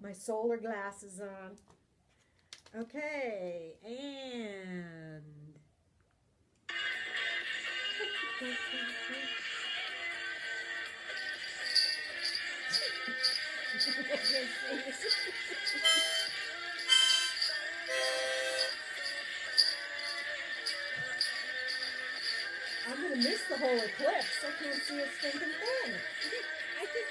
my solar glasses on. Okay, and I'm gonna miss the whole eclipse. I can't see a stinking thing. I think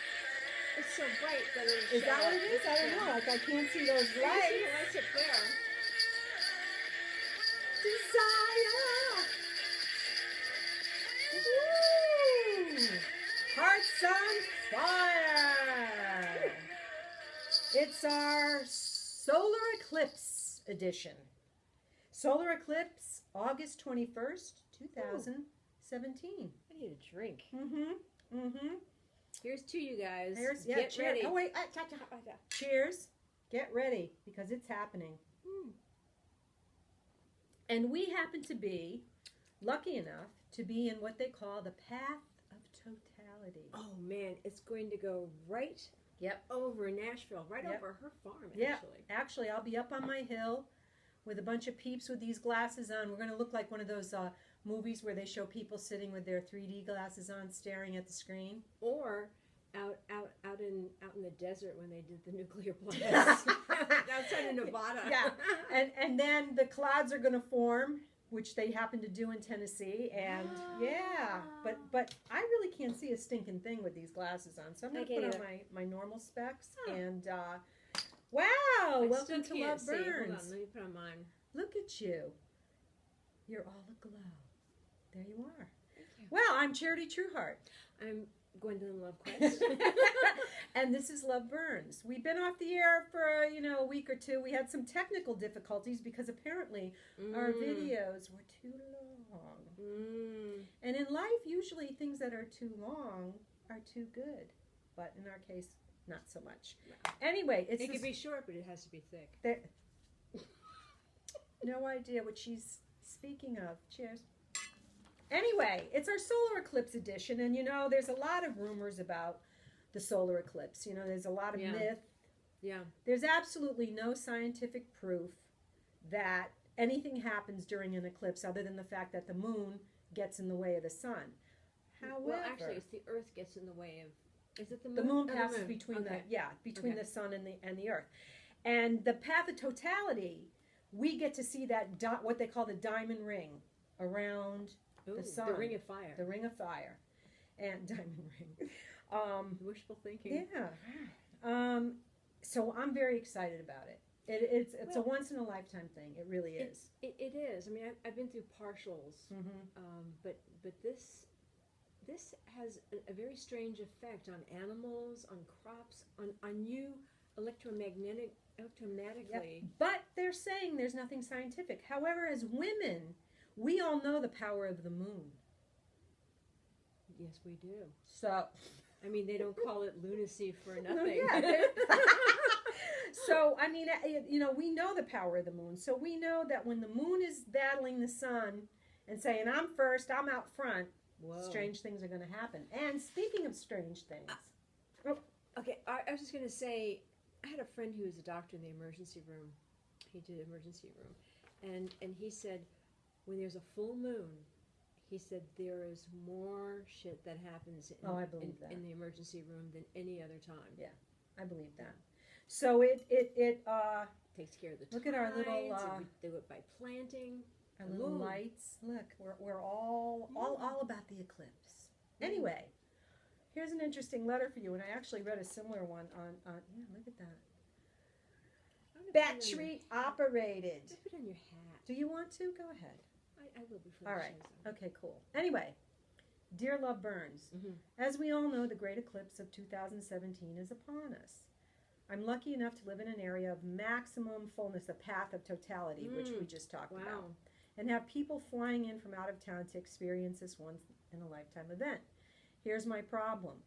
it's so bright that it's. Is that what it is? I don't know. Like I can't see those I lights. see the lights up there. Desire. Woo! Hearts on fire. It's our solar eclipse edition. Solar eclipse, August 21st, 2017. I need a drink. Mm-hmm. Here's to you guys. Get ready. Oh, wait. Cheers. Get ready, because it's happening. And we happen to be lucky enough to be in what they call the path of totality. Oh, man. It's going to go right over Nashville, right over her farm, actually. Yeah, actually, I'll be up on my hill with a bunch of peeps with these glasses on. We're going to look like one of those movies where they show people sitting with their 3D glasses on, staring at the screen. Or out in the desert when they did the nuclear blast outside of Nevada. Yeah, and then the clouds are going to form, which they happen to do in Tennessee, and but I really can't see a stinking thing with these glasses on, so I'm going to put on my normal specs, and wow, welcome to Love Burns. Hold on, let me put on mine. Look at you. You're all aglow. There you are. Thank you. Well, I'm Charity Trueheart. I'm Gwendolyn Lovequest. And this is Love Burns. We've been off the air for, a week or two. We had some technical difficulties because apparently our videos were too long. And in life, usually things that are too long are too good. But in our case, not so much. Anyway, it could be short, but it has to be thick. No idea what she's speaking of. Cheers. Anyway, it's our solar eclipse edition, and there's a lot of rumors about the solar eclipse. There's a lot of myth. Yeah. There's absolutely no scientific proof that anything happens during an eclipse other than the fact that the moon gets in the way of the sun. However, well, actually, it's the Earth gets in the way of. Is it the moon? The moon passes between the sun and the Earth, and the path of totality. We get to see that what they call the diamond ring around the sun. The ring of fire. The ring of fire, and diamond ring. Wishful thinking. Yeah. So I'm very excited about it. It's a once in a lifetime thing. It really is. It is. I mean, I've been through partials, but this has a very strange effect on animals, on crops, on you electromagnetically. Yep. But they're saying there's nothing scientific. However, as women, we all know the power of the moon. Yes, we do. So, I mean, they don't call it lunacy for nothing. So, I mean, we know the power of the moon. So we know that when the moon is battling the sun and saying, I'm first, I'm out front, strange things are going to happen. And speaking of strange things. Okay, I was just going to say, I had a friend who was a doctor in the emergency room. He did emergency room. And he said, when there's a full moon, he said there is more shit that happens in the emergency room than any other time. Yeah, I believe that. So it takes care of the look at our little they do it by planting our little lights. Look, we're all about the eclipse. Anyway, here's an interesting letter for you, and I actually read a similar one on look at that. Battery operated. Put on your hat. Do you want to? Go ahead. I will before all right. Okay, cool. Anyway, dear Love Burns, as we all know, the great eclipse of 2017 is upon us. I'm lucky enough to live in an area of maximum fullness, the path of totality, which we just talked about, and have people flying in from out of town to experience this once-in-a-lifetime event. Here's my problem.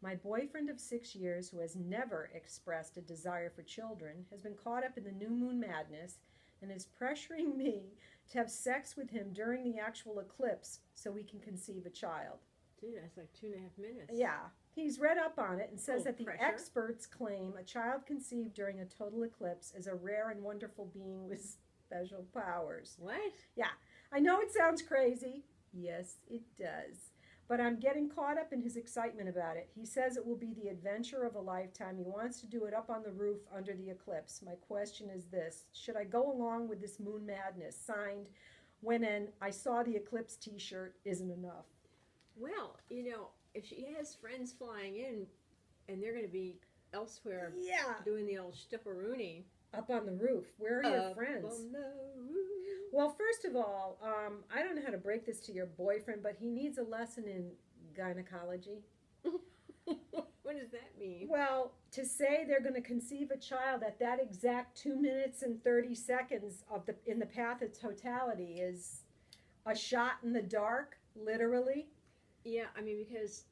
My boyfriend of 6 years, who has never expressed a desire for children, has been caught up in the new moon madness and is pressuring me to have sex with him during the actual eclipse so we can conceive a child. Dude, that's like 2.5 minutes. Yeah. He's read up on it and says that the pressure. experts claim a child conceived during a total eclipse is a rare and wonderful being with special powers. What? I know it sounds crazy. Yes, it does. But I'm getting caught up in his excitement about it. He says it will be the adventure of a lifetime. He wants to do it up on the roof under the eclipse. My question is this: should I go along with this moon madness? Signed, when an I saw the eclipse t-shirt isn't enough. Well, if she has friends flying in and they're going to be elsewhere doing the old stickeroonie. Up on the roof. Where are your friends? On the roof. Well, first of all, I don't know how to break this to your boyfriend, but he needs a lesson in gynecology. What does that mean? Well, to say they're going to conceive a child at that exact 2 minutes and 30 seconds in the path of totality is a shot in the dark, literally. Yeah, I mean, because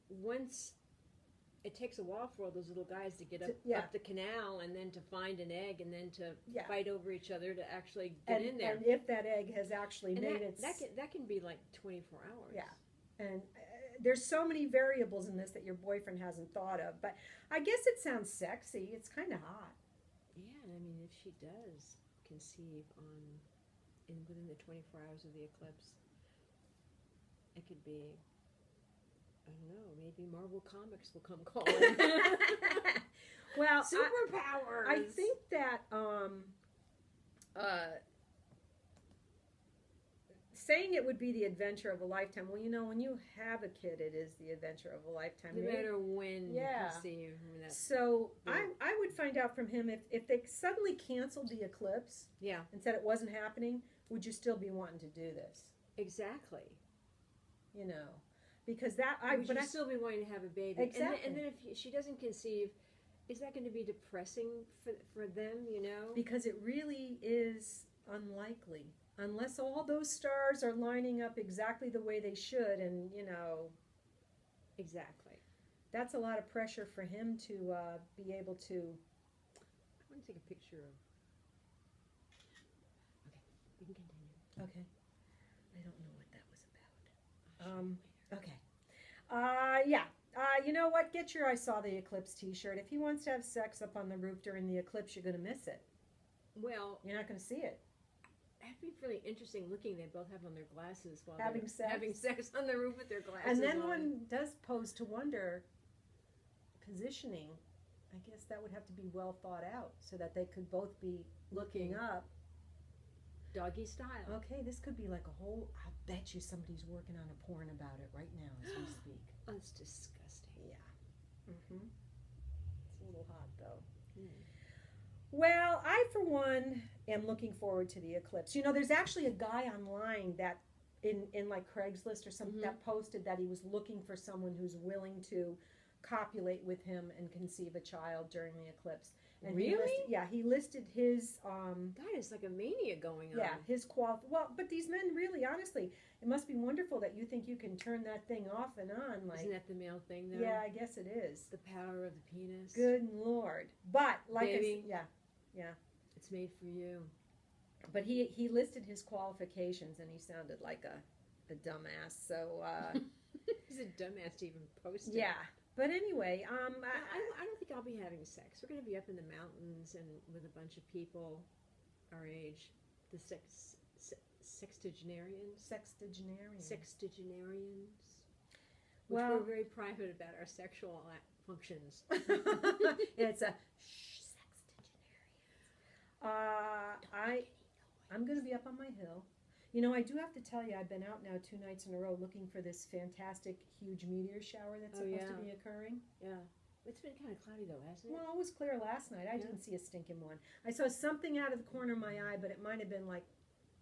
once it takes a while for all those little guys to get up the canal and then to find an egg and then to fight over each other to actually get in there. And if that egg has actually made its... That can be like 24 hours. Yeah. And there's so many variables in this that your boyfriend hasn't thought of. But I guess it sounds sexy. It's kind of hot. Yeah, I mean, if she does conceive within the 24 hours of the eclipse, it could be... I don't know, maybe Marvel Comics will come calling. Well, superpowers. I think that saying it would be the adventure of a lifetime. Well, when you have a kid, it is the adventure of a lifetime. No matter when you conceive. So I would find out from him if they suddenly canceled the eclipse. Yeah. And said it wasn't happening, would you still be wanting to do this? Exactly. Because that would you still be wanting to have a baby? Exactly. And then if she doesn't conceive, is that going to be depressing for them? Because it really is unlikely, unless all those stars are lining up exactly the way they should, and Exactly. That's a lot of pressure for him to be able to. I want to take a picture of. Okay, we can continue. Okay. I don't know what that was about. Okay. You know what? Get your I Saw the Eclipse t-shirt. If he wants to have sex up on the roof during the eclipse, you're going to miss it. Well, you're not going to see it. That'd be really interesting looking. They both have on their glasses while having sex on the roof with their glasses on. And then on. one does pose to wonder, positioning, I guess that would have to be well thought out so that they could both be looking up. Doggy style. Okay, this could be like a whole, I'll bet you somebody's working on a porn about it right now as we speak. Oh, it's disgusting. Yeah. Mm-hmm. It's a little hot, though. Well, I, for one, am looking forward to the eclipse. There's actually a guy online that, in like Craigslist or something, that posted that he was looking for someone who's willing to copulate with him and conceive a child during the eclipse. And really? He listed his... that is like a mania going on. Yeah, his Well, but these men really, honestly, it must be wonderful that you think you can turn that thing off and on. Like, isn't that the male thing, though? Yeah, I guess it is. The power of the penis. Good Lord. But, like Baby, yeah. It's made for you. But he listed his qualifications, and he sounded like a dumbass, so... He's a dumbass to even post it. Yeah. But anyway, I don't think I'll be having sex. We're going to be up in the mountains and with a bunch of people our age, the sextagenarians. Which we're very private about our sexual functions. It's a sextagenarians. I'm going to be up on my hill. I do have to tell you, I've been out now 2 nights in a row looking for this fantastic, huge meteor shower that's supposed to be occurring. Yeah. It's been kind of cloudy, though, hasn't it? Well, it was clear last night. I didn't see a stinking one. I saw something out of the corner of my eye, but it might have been like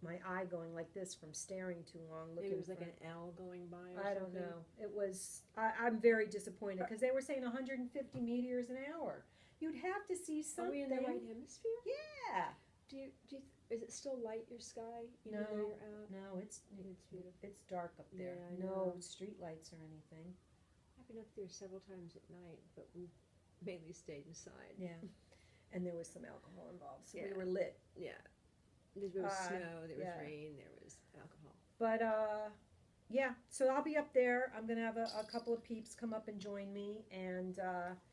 my eye going like this from staring too long. Maybe it was like an L going by or something. I don't know. It was... I'm very disappointed because they were saying 150 meteors an hour. You'd have to see something. Are we in the right hemisphere? Yeah. Is it still light, your sky, even though you're out? No, it's beautiful. It's dark up there. Yeah, no street lights or anything. I've been up there several times at night, but we mainly stayed inside. Yeah. And there was some alcohol involved, so we were lit. Yeah. There was snow, there was rain, there was alcohol. But, yeah, so I'll be up there. I'm gonna have a couple of peeps come up and join me, and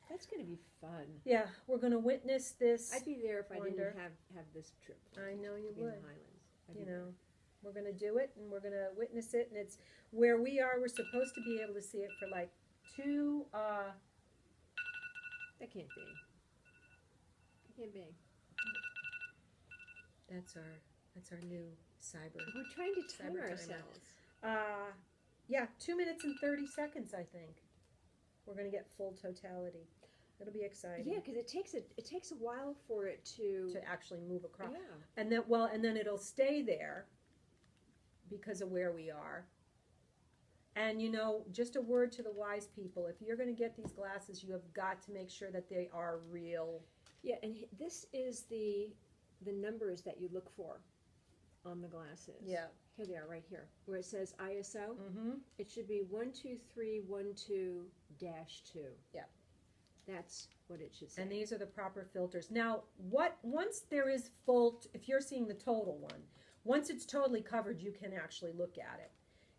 That's going to be fun. yeah, we're gonna witness this. I'd be there if I Wonder. didn't have this trip. I know you to be in would. the Highlands. I'd You be know, we're gonna do it, and we're gonna witness it, and it's where we are. We're supposed to be able to see it for like 2. there. That can't be. That can't be. That's our new cyber. We're trying to time Cyber timer. ourselves. Yeah, 2 minutes and 30 seconds. I think we're gonna get full totality. It'll be exciting. Yeah, because it takes a while for it to actually move across. Yeah. And then it'll stay there because of where we are. And just a word to the wise people: if you're going to get these glasses, you have got to make sure that they are real. Yeah, and this is the numbers that you look for on the glasses. Yeah. Here they are, right here, where it says ISO. Mm-hmm. It should be 12312-2. Yeah. That's what it should say. And these are the proper filters. Now, once there is if you're seeing the total one, once it's totally covered, you can actually look at it.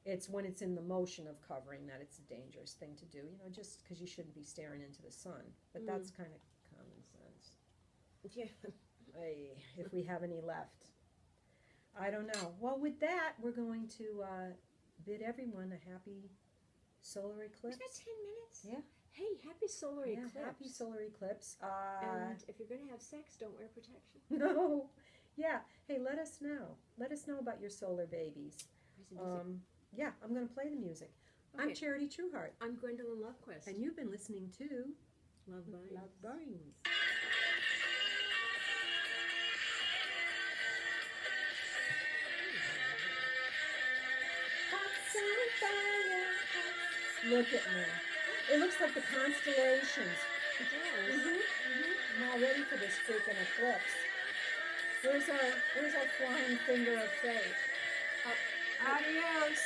It's when it's in the motion of covering that it's a dangerous thing to do, just because you shouldn't be staring into the sun. But that's kind of common sense. Yeah. If we have any left. I don't know. Well, with that, we're going to bid everyone a happy solar eclipse. Is that 10 minutes? Yeah. Hey, happy solar eclipse. Happy solar eclipse. And if you're going to have sex, don't wear protection. No. Yeah. Hey, let us know. Let us know about your solar babies. Yeah, I'm going to play the music. Okay. I'm Charity Trueheart. I'm Gwendolyn Lovequest. And you've been listening to Love Binds. Love Binds. Look at me. It looks like the constellations. It does. I'm all ready for this freaking eclipse. Where's our flying finger of fate? Adios.